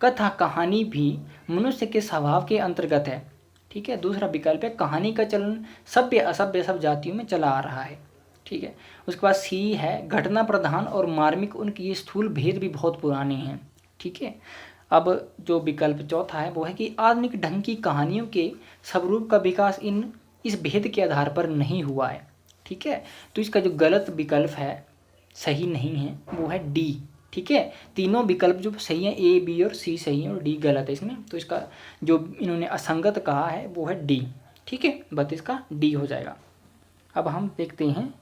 कथा कहानी भी मनुष्य के स्वभाव के अंतर्गत है। ठीक है, दूसरा विकल्प है कहानी का चलन सभ्य असभ्य सब जातियों में चला आ रहा है। ठीक है, उसके बाद सी है घटना प्रधान और मार्मिक उनकी स्थूल भेद भी बहुत पुराने हैं। ठीक है, अब जो विकल्प चौथा है वो है कि आधुनिक ढंग की कहानियों के स्वरूप का विकास इस भेद के आधार पर नहीं हुआ है। ठीक है, तो इसका जो गलत विकल्प है, सही नहीं है, वो है डी। ठीक है, तीनों विकल्प जो सही हैं, ए बी और सी सही हैं और डी गलत है इसमें, तो इसका जो इन्होंने असंगत कहा है वो है डी। ठीक है, बस इसका डी हो जाएगा। अब हम देखते हैं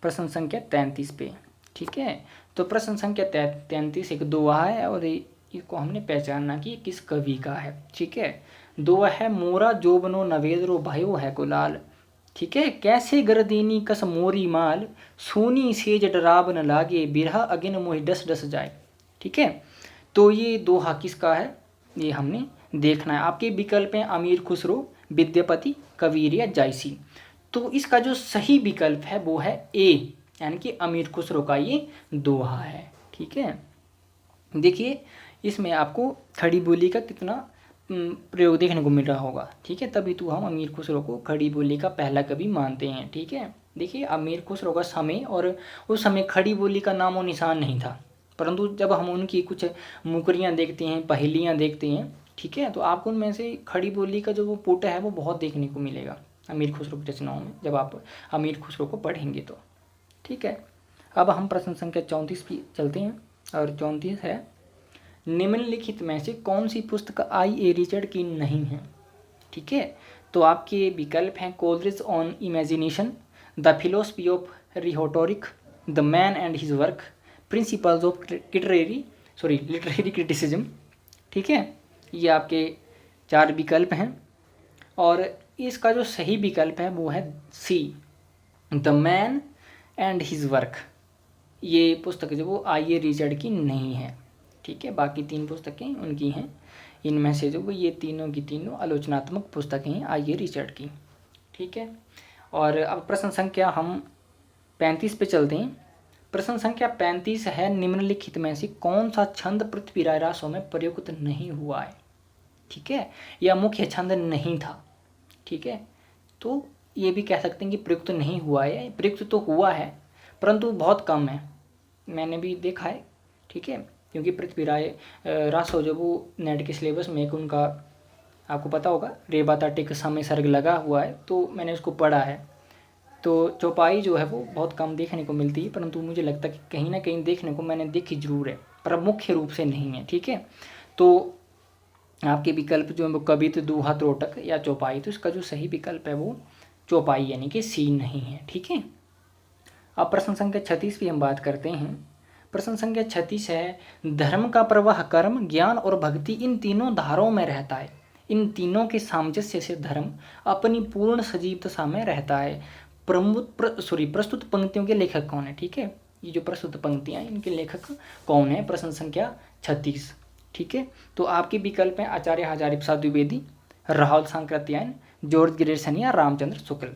प्रश्न संख्या 33 पे। ठीक है, तो प्रश्न संख्या 33 एक दोहा है और इसको हमने पहचानना कि किस कवि का है। ठीक है, दोहा है मोरा जोबनो नवेद्रो भयो है कुलाल। ठीक है, कैसे गरदीनी कस मोरी माल सोनी सेज डराब न लागे बिरहा अगिन मोहि डस डस जाए। ठीक है, तो ये दोहा किसका है ये हमने देखना है। आपके विकल्प हैं अमीर खुसरो, विद्यापति, कबीर या जायसी। तो इसका जो सही विकल्प है वो है ए, यानी कि अमीर खुसरो का ये दोहा है। ठीक है, देखिए इसमें आपको खड़ी बोली का कितना प्रयोग देखने को मिल रहा होगा। ठीक है, तभी तो हम अमीर खुसरो को खड़ी बोली का पहला कवि मानते हैं। ठीक है, देखिए अमीर खुसरो का समय और उस समय खड़ी बोली का नामो निशान नहीं था, परंतु जब हम उनकी कुछ मुकरियाँ देखते हैं, पहेलियाँ देखते हैं, ठीक है, तो आपको उनमें से खड़ी बोली का जो वो पुट है वो बहुत देखने को मिलेगा अमीर खुसरो की रचनाओं में, जब आप अमीर खुसरो को पढ़ेंगे तो। ठीक है, अब हम प्रश्न संख्या 34 भी चलते हैं और 34 है निम्नलिखित में से कौन सी पुस्तक आई.ए. रिचर्ड की नहीं है। ठीक है, तो आपके विकल्प हैं Coleridge on imagination, the philosophy of rhetoric, the man and his work, principles of literary criticism. ठीक है, ये आपके 4 विकल्प हैं और इसका जो सही विकल्प है वो है C, the man and his work. ये पुस्तक जो वो आई.ए. रिचर्ड की नहीं है। ठीक है, बाकी 3 पुस्तकें उनकी हैं, इनमें से जो वो ये तीनों की तीनों आलोचनात्मक पुस्तकें हैं आई.ए. रिचर्ड की। ठीक है, और अब प्रश्न संख्या हम 35 पे चलते हैं। प्रश्न संख्या 35 है निम्नलिखित में से कौन सा छंद पृथ्वीराज रासों में प्रयुक्त नहीं हुआ है। ठीक है, या मुख्य छंद नहीं था। ठीक है, तो ये भी कह सकते हैं कि प्रयुक्त नहीं हुआ है, प्रयुक्त तो हुआ है परंतु बहुत कम है, मैंने भी देखा है। ठीक है, क्योंकि पृथ्वीराज रासो जो वो नेट के सिलेबस में एक उनका आपको पता होगा रेबाता टिक समय सर्ग लगा हुआ है, तो मैंने उसको पढ़ा है। तो चौपाई जो है वो बहुत कम देखने को मिलती है, परंतु मुझे लगता है कि कहीं ना कहीं देखने को मैंने देखी जरूर है, पर मुख्य रूप से नहीं है। ठीक है, तो आपके विकल्प जो है वो कवित, दोहा, त्रोटक या चौपाई, तो इसका जो सही विकल्प है वो चौपाई यानी कि सी नहीं है। ठीक है, अब प्रश्न संख्या 36 की हम बात करते हैं। प्रश्न संख्या 36 है धर्म का प्रवाह कर्म, ज्ञान और भक्ति इन तीनों धाराओं में रहता है। इन तीनों के सामंजस्य से धर्म अपनी पूर्ण सजीव दशा में रहता है। प्रस्तुत पंक्तियों के लेखक कौन है। ठीक है, ये जो प्रस्तुत पंक्तियां इनके लेखक कौन है, प्रश्न संख्या 36। ठीक है, तो आपके विकल्प हैं आचार्य हजारी प्रसाद द्विवेदी, राहुल सांकृत्यायन, जॉर्ज ग्रेसन या रामचंद्र शुक्ल।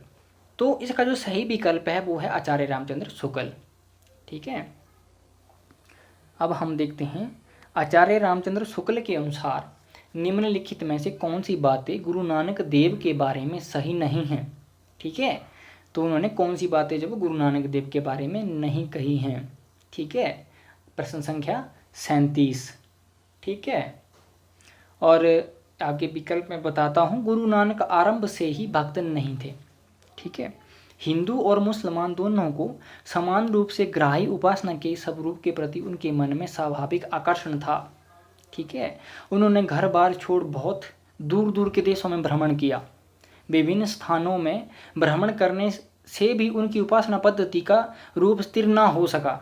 तो इसका जो सही विकल्प है वो है आचार्य रामचंद्र शुक्ल। ठीक है, अब हम देखते हैं आचार्य रामचंद्र शुक्ल के अनुसार निम्नलिखित में से कौन सी बातें गुरु नानक देव के बारे में सही नहीं हैं। ठीक है, तो उन्होंने कौन सी बातें जो गुरु नानक देव के बारे में नहीं कही हैं। ठीक है, प्रश्न संख्या 37। ठीक है, और आपके विकल्प में बताता हूँ गुरु नानक आरंभ से ही भक्त नहीं थे। ठीक है, हिंदू और मुसलमान दोनों को समान रूप से ग्राही उपासना के स्वरूप के प्रति उनके मन में स्वाभाविक आकर्षण था। ठीक है, उन्होंने घर बार छोड़ बहुत दूर दूर के देशों में भ्रमण किया। विभिन्न स्थानों में भ्रमण करने से भी उनकी उपासना पद्धति का रूप स्थिर न हो सका।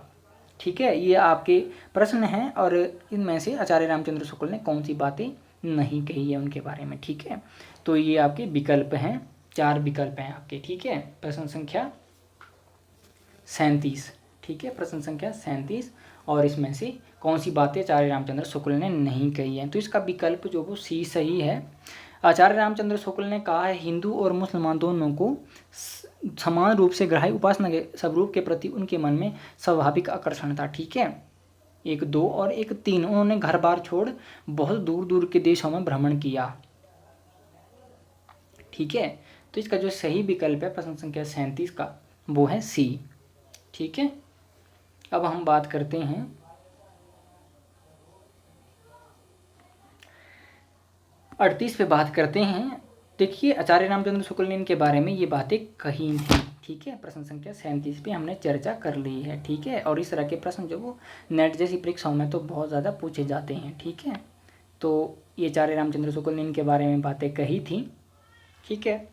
ठीक है, ये आपके प्रश्न हैं और इनमें से आचार्य रामचंद्र शुक्ल ने कौन सी बातें नहीं कही है उनके बारे में। ठीक है, तो ये आपके विकल्प हैं, 4 विकल्प हैं आपके। ठीक है, प्रश्न संख्या 37। ठीक है, प्रश्न संख्या 37। और इसमें से कौन सी बातें आचार्य रामचंद्र शुक्ल ने नहीं कही है? तो इसका विकल्प जो वो सी सही है। आचार्य रामचंद्र शुक्ल ने कहा है हिंदू और मुसलमान दोनों को समान रूप से ग्राह्य उपासना के स्वरूप के प्रति उनके मन में स्वाभाविक आकर्षण था। ठीक है, 1, 2 और 1, 3 उन्होंने घर बार छोड़ बहुत दूर दूर के देशों में भ्रमण किया। ठीक है, तो इसका जो सही विकल्प है प्रश्न संख्या 37 का वो है सी। ठीक है, अब हम बात करते हैं 38 पे बात करते हैं। देखिए, आचार्य रामचंद्र शुक्ल ने इनके बारे में ये बातें कही थी। ठीक है, प्रश्न संख्या 37 पे हमने चर्चा कर ली है। ठीक है, और इस तरह के प्रश्न जो वो नेट जैसी परीक्षाओं में तो बहुत ज़्यादा पूछे जाते हैं। ठीक है, तो ये आचार्य रामचंद्र शुक्ल ने इनके बारे में बातें कही थी। ठीक है,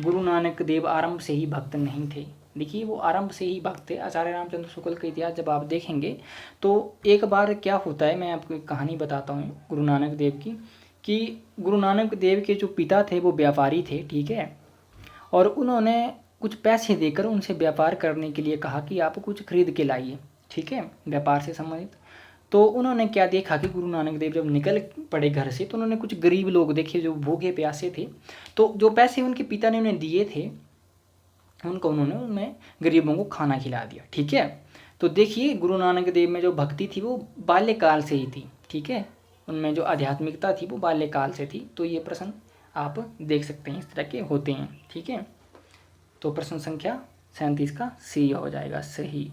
गुरु नानक देव आरंभ से ही भक्त नहीं थे। देखिए, वो आरंभ से ही भक्त थे। आचार्य रामचंद्र शुक्ल का इतिहास जब आप देखेंगे तो एक बार क्या होता है, मैं आपको एक कहानी बताता हूँ गुरु नानक देव की, कि गुरु नानक देव के जो पिता थे वो व्यापारी थे। ठीक है, और उन्होंने कुछ पैसे देकर उनसे व्यापार करने के लिए कहा कि आप कुछ खरीद के लाइए। ठीक है, व्यापार से संबंधित। तो उन्होंने क्या देखा कि गुरु नानक देव जब निकल पड़े घर से तो उन्होंने कुछ गरीब लोग देखे जो भूखे प्यासे थे। तो जो पैसे उनके पिता ने उन्हें दिए थे उनको उन्होंने उनमें गरीबों को खाना खिला दिया। ठीक है, तो देखिए गुरु नानक देव में जो भक्ति थी वो बाल्यकाल से ही थी। ठीक है, उनमें जो आध्यात्मिकता थी वो बाल्यकाल से थी। तो ये प्रश्न आप देख सकते हैं, इस तरह के होते हैं। ठीक है, तो प्रश्न संख्या 37 का सी हो जाएगा सही।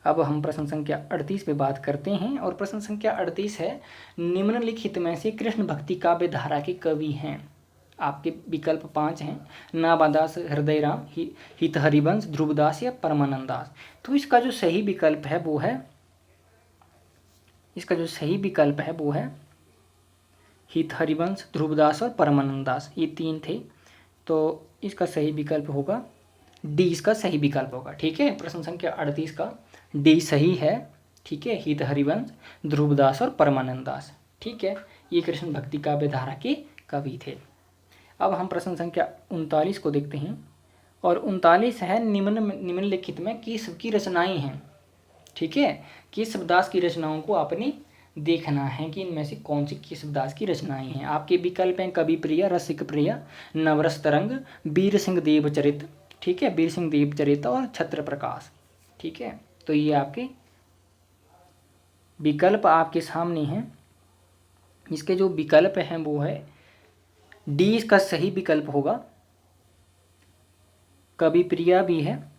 अब हम प्रश्न संख्या 38 पे बात करते हैं, और प्रश्न संख्या 38 है निम्नलिखित में से कृष्ण भक्ति काव्य धारा के कवि हैं। आपके विकल्प 5 हैं, नाभादास, हृदयराम, हित हरिवंश, ध्रुवदास या परमानंद दास। तो इसका जो सही विकल्प है वो है हित हरिवंश, ध्रुवदास और परमानंद दास, ये 3 थे। तो इसका सही विकल्प होगा डी, इसका सही विकल्प होगा। ठीक है, प्रश्न संख्या 38 का डी सही है। ठीक है, हित हरिवंश, ध्रुवदास और परमानंद दास। ठीक है, ये कृष्ण भक्ति काव्य धारा के कवि थे। अब हम प्रश्न संख्या 39 को देखते हैं, और 39 है निम्नलिखित में किसकी रचनाएं हैं। ठीक है, केशवदास की रचनाओं को आपने देखना है कि इनमें से कौन सी केशवदास की रचनाएं हैं। आपके विकल्प हैं कवि प्रिय, रसिक प्रिय, नवरस तरंग, वीर सिंह देव चरित। ठीक है, वीर सिंह देव चरित और छत्र प्रकाश। ठीक है, तो ये आपके विकल्प आपके सामने हैं। इसके जो विकल्प हैं वो है डी, इसका सही विकल्प होगा। कवि प्रिया भी है,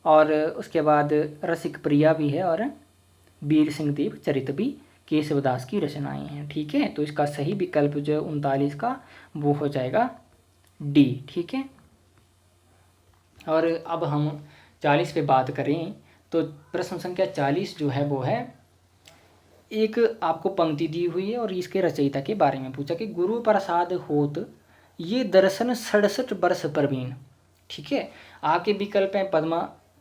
और उसके बाद रसिक प्रिया भी है, और वीर सिंह देव चरित भी केशवदास की रचनाएं हैं। ठीक है, तो इसका सही विकल्प जो 39 का वो हो जाएगा डी। ठीक है, और अब हम 40 पे बात करें तो प्रश्न संख्या 40 जो है वो है, एक आपको पंक्ति दी हुई है और इसके रचयिता के बारे में पूछा कि गुरु प्रसाद होत ये दर्शन 67 वर्ष प्रवीण। ठीक है, आपके विकल्प हैं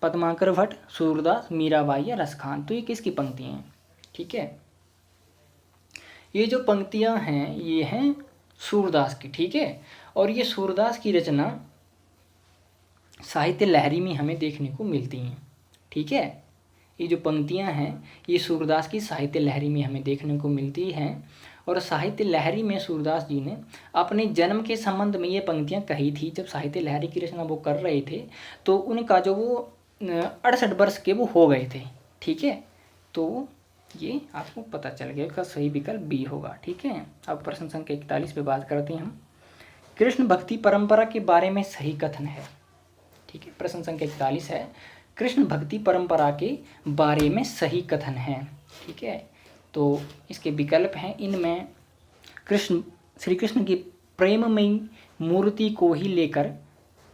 पद्माकर भट्ट, सूरदास, मीराबाई या रसखान। तो ये किसकी पंक्तियाँ हैं? ठीक है, ये जो पंक्तियाँ हैं ये हैं सूरदास की। ठीक है, और ये सूरदास की रचना साहित्य लहरी में हमें देखने को मिलती हैं। ठीक है, ये जो पंक्तियाँ हैं ये सूरदास की साहित्य लहरी में हमें देखने को मिलती हैं, और साहित्य लहरी में सूरदास जी ने अपने जन्म के संबंध में ये पंक्तियाँ कही थी। जब साहित्य लहरी की रचना वो कर रहे थे तो उनका जो वो 68 वर्ष के वो हो गए थे। ठीक है, तो ये आपको पता चल गया, इसका सही विकल्प बी होगा। ठीक है, अब प्रश्न संख्या 41 पे बात करते हैं हम। कृष्ण भक्ति परंपरा के बारे में सही कथन है। ठीक है, प्रश्न संख्या 41 है कृष्ण भक्ति परंपरा के बारे में सही कथन है। ठीक है, तो इसके विकल्प हैं, इनमें श्री कृष्ण की प्रेममयी मूर्ति को ही लेकर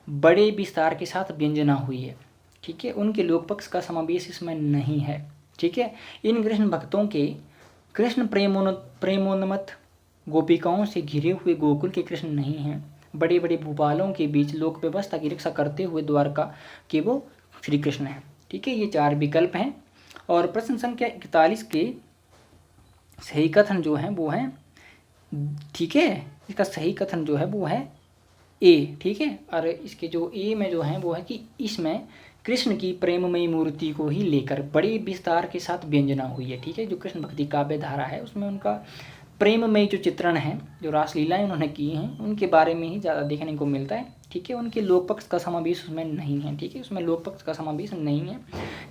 बड़े विस्तार के साथ व्यंजना हुई है। ठीक है, उनके लोक पक्ष का समावेश इसमें नहीं है। ठीक है, इन कृष्ण भक्तों के कृष्ण प्रेमोन्मत्त गोपिकाओं से घिरे हुए गोकुल के कृष्ण नहीं हैं। बड़े बड़े भूपालों के बीच लोक व्यवस्था की रक्षा करते हुए द्वारका के वो श्री कृष्ण हैं। ठीक है, ये 4 विकल्प हैं, और प्रश्न संख्या 41 के सही कथन जो है वो है, ठीक है, इसका सही कथन जो है वो है ए। ठीक है, और इसके जो ए में जो है वो है कि इसमें कृष्ण की प्रेममयी मूर्ति को ही लेकर बड़े विस्तार के साथ व्यंजना हुई है। ठीक है, जो कृष्ण भक्ति काव्य धारा है उसमें उनका प्रेममयी जो चित्रण है, जो रासलीलाएं उन्होंने की हैं, उनके बारे में ही ज़्यादा देखने को मिलता है। ठीक है, उनके लोक पक्ष का समावेश उसमें नहीं है। ठीक है, उसमें लोक पक्ष का समावेश नहीं है,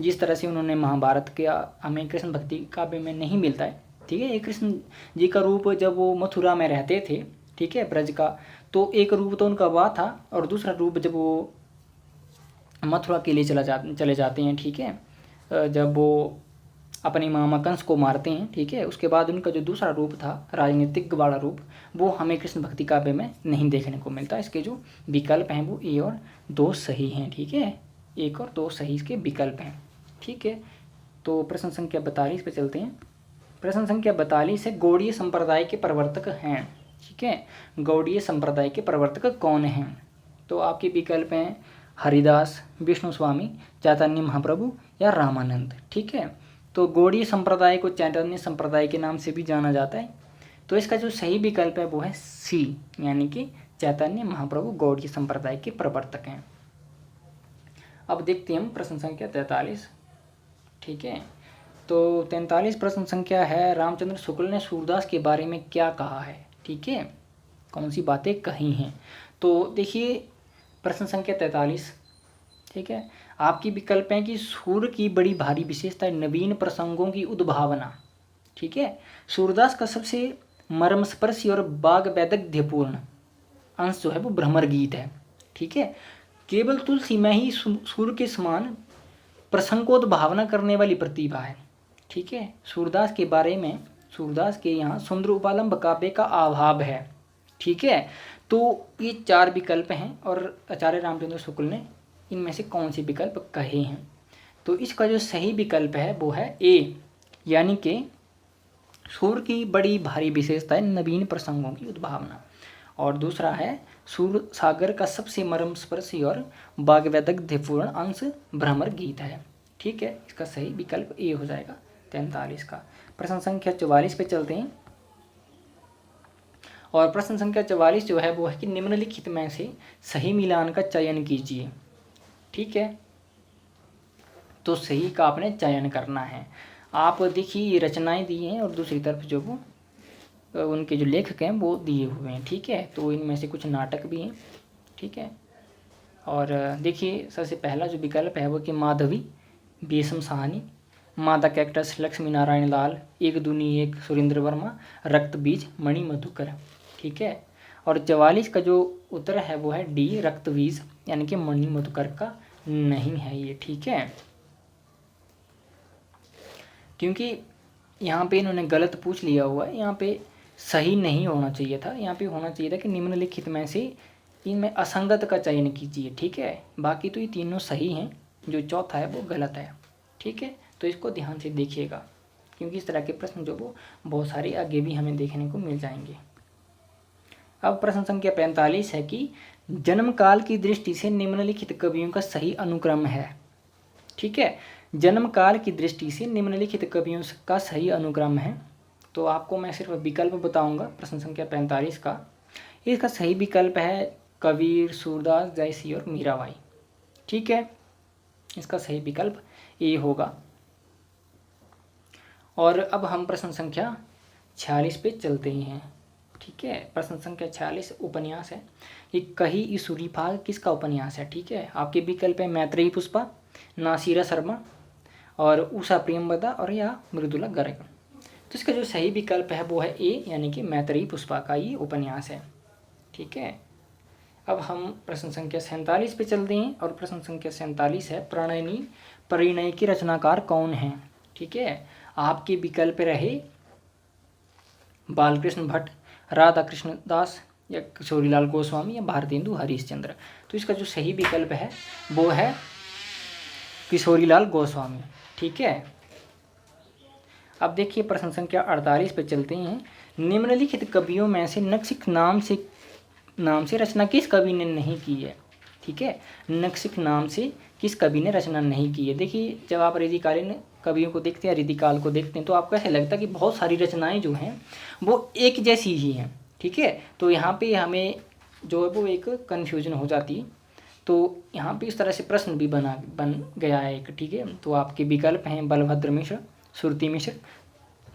जिस तरह से उन्होंने महाभारत के हमें कृष्ण भक्ति काव्य में नहीं मिलता है। ठीक है, ये कृष्ण जी का रूप जब वो मथुरा में रहते थे, ठीक है, ब्रज का, तो एक रूप तो उनका वह था, और दूसरा रूप जब वो मथुरा के लिए चले जाते हैं, ठीक है, जब वो अपने मामा कंस को मारते हैं, ठीक है, उसके बाद उनका जो दूसरा रूप था राजनीतिक वाला रूप, वो हमें कृष्ण भक्ति काव्य में नहीं देखने को मिलता। इसके जो विकल्प हैं वो ए और 2 सही हैं। ठीक है, 1 और 2 सही इसके विकल्प हैं। ठीक है, तो प्रश्न संख्या 42 पे चलते हैं। प्रश्न संख्या 42 है, गौड़ीय संप्रदाय के प्रवर्तक हैं। ठीक है, गौड़ीय संप्रदाय के प्रवर्तक कौन हैं? तो आपके विकल्प हैं हरिदास, विष्णु स्वामी, चैतन्य महाप्रभु या रामानंद। ठीक है, तो गौड़ीय संप्रदाय को चैतन्य संप्रदाय के नाम से भी जाना जाता है। तो इसका जो सही विकल्प है वो है सी, यानी कि चैतन्य महाप्रभु गौड़ीय संप्रदाय के प्रवर्तक हैं। अब देखते हैं हम प्रश्न संख्या 43। ठीक है, तो 43 प्रश्न संख्या है, रामचंद्र शुक्ल ने सूरदास के बारे में क्या कहा है? ठीक है, कौन सी बातें कही हैं? तो देखिए प्रश्न संख्या 43, ठीक है, आपकी विकल्प हैं कि सूर की बड़ी भारी विशेषता नवीन प्रसंगों की उद्भावना। ठीक है, सूरदास का सबसे मर्मस्पर्शी और बाग वैदग्ध्यपूर्ण अंश जो है वो भ्रमर गीत है। ठीक है, केवल तुलसी में ही सूर के समान प्रसंगोद्भावना करने वाली प्रतिभा है। ठीक है, सूरदास के बारे में, सूरदास के यहाँ सुंदर उपालंब काव्य का अभाव है। ठीक है, तो ये 4 विकल्प हैं और आचार्य रामचंद्र शुक्ल ने इनमें से कौन से विकल्प कहे हैं? तो इसका जो सही विकल्प है वो है ए, यानी कि सूर की बड़ी भारी विशेषता है नवीन प्रसंगों की उद्भावना, और दूसरा है सूर सागर का सबसे मर्मस्पर्शी और वाग्वैदग्ध्यपूर्ण अंश भ्रमर गीत है। ठीक है, इसका सही विकल्प ए हो जाएगा 43 का। प्रश्न संख्या 44 पे चलते हैं, और प्रश्न संख्या 44 जो है वो है कि निम्नलिखित में से सही मिलान का चयन कीजिए। ठीक है, तो सही का आपने चयन करना है। आप देखिए ये रचनाएं दी हैं और दूसरी तरफ जो वो उनके जो लेखक हैं वो दिए हुए हैं। ठीक है, तो इनमें से कुछ नाटक भी हैं। ठीक है, और देखिए सबसे पहला जो विकल्प है वो कि माधवी, बेसम सहानी, मादा कैक्टस, लक्ष्मी नारायण लाल, एक दूनी एक, सुरेंद्र वर्मा, रक्त बीज, मणि मधुकर। ठीक है, और 44 का जो उत्तर है वो है डी, रक्त बीज, यानी कि मणि मधुकर का नहीं है ये। ठीक है, क्योंकि यहाँ पे इन्होंने गलत पूछ लिया हुआ है, यहाँ पे सही नहीं होना चाहिए था, यहाँ पे होना चाहिए था कि निम्नलिखित में से इनमें असंगत का चयन कीजिए। ठीक है, बाकी तो ये तीनों सही हैं, जो चौथा है वो गलत है। ठीक है, तो इसको ध्यान से देखिएगा, क्योंकि इस तरह के प्रश्न जो वो बहुत सारे आगे भी हमें देखने को मिल जाएंगे। अब प्रश्न संख्या 45 है कि जन्म काल की दृष्टि से निम्नलिखित कवियों का सही अनुक्रम है। ठीक है, जन्म काल की दृष्टि से निम्नलिखित कवियों का सही अनुक्रम है। तो आपको मैं सिर्फ विकल्प बताऊंगा प्रश्न संख्या 45 का। इसका सही विकल्प है कबीर, सूरदास, जयसी और मीराबाई। ठीक है, इसका सही विकल्प ए होगा। और अब हम प्रश्न संख्या 46 पे चलते हैं। ठीक है, प्रश्न संख्या 46 उपन्यास है कि कही ईसुरी फाग किसका उपन्यास है? ठीक है, आपके विकल्प है मैत्रेयी पुष्पा, नासिरा शर्मा और उषा प्रेमवदा और या मृदुला गर्ग। तो इसका जो सही विकल्प है वो है ए, यानी कि मैत्रेयी पुष्पा का ये उपन्यास है। ठीक है, अब हम प्रश्न संख्या 47 पे चलते हैं, और प्रश्न संख्या 47 है परिणय के रचनाकार कौन हैं? ठीक है, आपके विकल्प रहे बालकृष्ण भट्ट, राधा कृष्ण दास या किशोरीलाल गोस्वामी या भारतेंदु हरिश्चंद्र। तो इसका जो सही विकल्प है वो है किशोरीलाल गोस्वामी। ठीक है, अब देखिए प्रश्न संख्या 48 पे चलते हैं। निम्नलिखित कवियों में से नक्सिक नाम से रचना किस कवि ने नहीं की है? ठीक है, नक्सिक नाम से किस कवि ने रचना नहीं की है? देखिए जब आप ऋद्धिकालीन कवियों को देखते हैं, ऋद्धिकाल को देखते हैं, तो आपको ऐसे लगता है कि बहुत सारी रचनाएं जो हैं वो एक जैसी ही हैं। ठीक है, तो यहाँ पे हमें जो है वो एक कन्फ्यूजन हो जाती है। तो यहाँ पे इस तरह से प्रश्न भी बन गया है एक, ठीक है। तो आपके विकल्प हैं बलभद्र मिश्र, श्रुति मिश्र,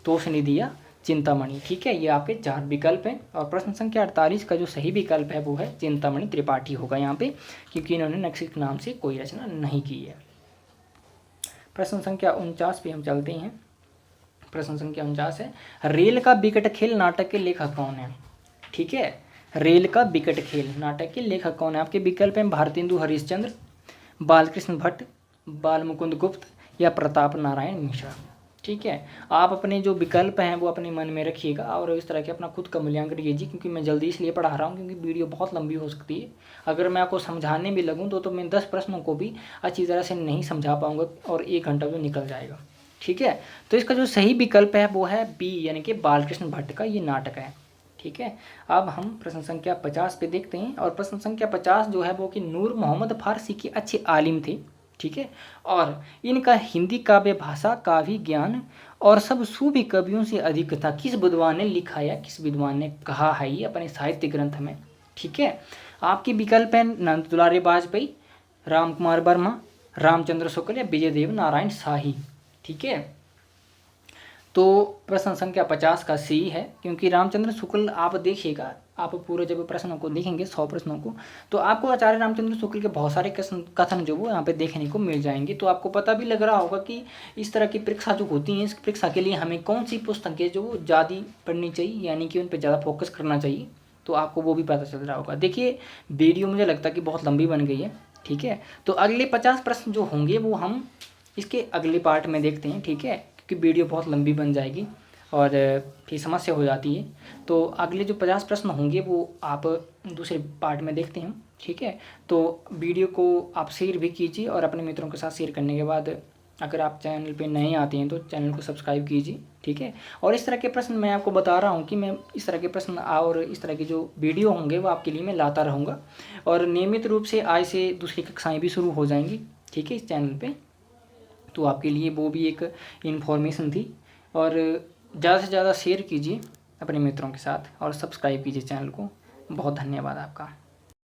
तोषनिधि या चिंतामणि, ठीक है। ये आपके 4 विकल्प हैं। और प्रश्न संख्या 48 का जो सही विकल्प है वो है चिंतामणि त्रिपाठी होगा यहाँ पे, क्योंकि इन्होंने नक्सिक नाम से कोई रचना नहीं की है। प्रश्न संख्या 49 पे हम चलते हैं। प्रश्न संख्या 49 है, रेल का विकट खेल नाटक के लेखक कौन है, ठीक है। रेल का विकट खेल नाटक के लेखक कौन है। आपके विकल्प हैं भारतेंदु हरिश्चंद्र, बालकृष्ण भट्ट, बालमुकुंद गुप्त या प्रताप नारायण मिश्रा, ठीक है। आप अपने जो विकल्प हैं वो अपने मन में रखिएगा और इस तरह के अपना खुद का मूल्यांकन कीजिए, क्योंकि मैं जल्दी इसलिए पढ़ा रहा हूँ क्योंकि वीडियो बहुत लंबी हो सकती है। अगर मैं आपको समझाने भी लगूँ तो मैं 10 प्रश्नों को भी अच्छी तरह से नहीं समझा पाऊँगा और 1 घंटा भी निकल जाएगा, ठीक है। तो इसका जो सही विकल्प है वो है बी, यानी कि बालकृष्ण भट्ट का ये नाटक है, ठीक है। अब हम प्रश्न संख्या 50 पे देखते हैं। और प्रश्न संख्या 50 जो है वो कि नूर मोहम्मद फारसी के अच्छे आलिम थे, ठीक है। और इनका हिंदी काव्य भाषा, काव्य ज्ञान और सब सूफी कवियों से अधिक था। किस विद्वान ने लिखा या किस विद्वान ने कहा है ये अपने साहित्य ग्रंथ में, ठीक है। आपके विकल्प हैं नंद दुलारे वाजपेयी, राम कुमार वर्मा, रामचंद्र शुक्ल या विजयदेव नारायण शाही, ठीक है। तो प्रश्न संख्या 50 का सी है, क्योंकि रामचंद्र शुक्ल आप देखिएगा, आप पूरे जब प्रश्नों को देखेंगे 100 प्रश्नों को, तो आपको आचार्य रामचंद्र शुक्ल के बहुत सारे कथन जो वो यहाँ पे देखने को मिल जाएंगे। तो आपको पता भी लग रहा होगा कि इस तरह की परीक्षा जो होती हैं, इस परीक्षा के लिए हमें कौन सी पुस्तकें जो ज़्यादा पढ़नी चाहिए, यानी कि उन पर ज़्यादा फोकस करना चाहिए, तो आपको वो भी पता चल रहा होगा। देखिए वीडियो मुझे लगता है कि बहुत लंबी बन गई है, ठीक है। तो अगले 50 प्रश्न जो होंगे वो हम इसके अगले पार्ट में देखते हैं, ठीक है, क्योंकि वीडियो बहुत लंबी बन जाएगी और फिर समस्या हो जाती है। तो अगले जो 50 प्रश्न होंगे वो आप दूसरे पार्ट में देखते हैं, ठीक है। तो वीडियो को आप शेयर भी कीजिए और अपने मित्रों के साथ शेयर करने के बाद अगर आप चैनल पे नए आते हैं तो चैनल को सब्सक्राइब कीजिए, ठीक है। और इस तरह के प्रश्न मैं आपको बता रहा हूँ कि मैं इस तरह के प्रश्न और इस तरह के जो वीडियो होंगे वो आपके लिए मैं लाता रहूँगा। और नियमित रूप से आज से दूसरी कक्षाएँ भी शुरू हो जाएंगी, ठीक है, इस चैनल पर। तो आपके लिए वो भी एक इन्फॉर्मेशन थी। और ज़्यादा से ज़्यादा शेयर कीजिए अपने मित्रों के साथ और सब्सक्राइब कीजिए चैनल को। बहुत धन्यवाद आपका।